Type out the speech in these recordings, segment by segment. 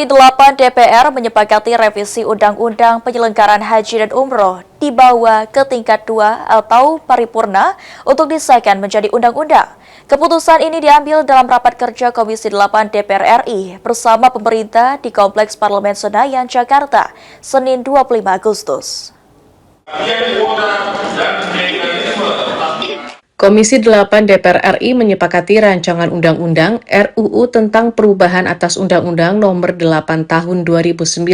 Komisi 8 DPR menyepakati revisi Undang-Undang Penyelenggaraan Haji dan Umroh dibawa ke tingkat 2 atau paripurna untuk disahkan menjadi undang-undang. Keputusan ini diambil dalam rapat kerja Komisi 8 DPR RI bersama pemerintah di Kompleks Parlemen Senayan, Jakarta, Senin 25 Agustus. Komisi 8 DPR RI menyepakati rancangan undang-undang RUU tentang perubahan atas Undang-Undang Nomor 8 Tahun 2019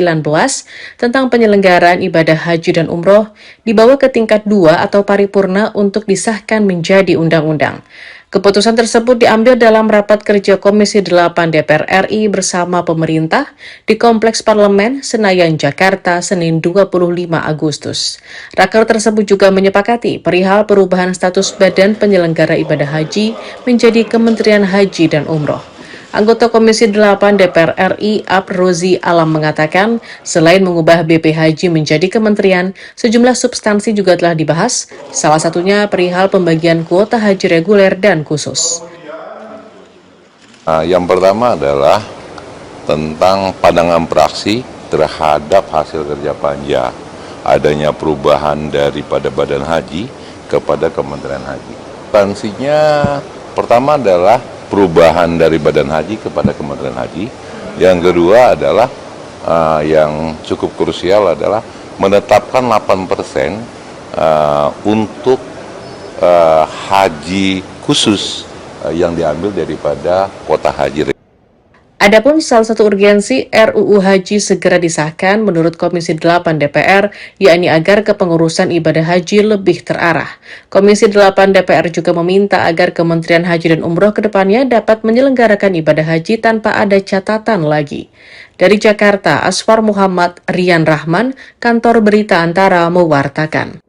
tentang penyelenggaraan ibadah haji dan umroh dibawa ke tingkat 2 atau paripurna untuk disahkan menjadi undang-undang. Keputusan tersebut diambil dalam rapat kerja Komisi 8 DPR RI bersama pemerintah di Kompleks Parlemen Senayan, Jakarta, Senin 25 Agustus. Raker tersebut juga menyepakati perihal perubahan status Badan Penyelenggara Ibadah Haji menjadi Kementerian Haji dan Umroh. Anggota Komisi 8 DPR RI Abrozi Alam mengatakan, selain mengubah BP Haji menjadi kementerian, sejumlah substansi juga telah dibahas, salah satunya perihal pembagian kuota haji reguler dan khusus. Yang pertama adalah tentang pandangan praksi terhadap hasil kerja panja, adanya perubahan daripada Badan Haji kepada Kementerian Haji. Substansinya pertama adalah perubahan dari Badan Haji kepada Kementerian Haji. Yang kedua adalah yang cukup krusial adalah menetapkan 8% untuk haji khusus yang diambil daripada kuota haji. Adapun salah satu urgensi RUU Haji segera disahkan menurut Komisi 8 DPR, yakni agar kepengurusan ibadah haji lebih terarah. Komisi 8 DPR juga meminta agar Kementerian Haji dan Umroh ke depannya dapat menyelenggarakan ibadah haji tanpa ada catatan lagi. Dari Jakarta, Asfar Muhammad, Rian Rahman, Kantor Berita Antara mewartakan.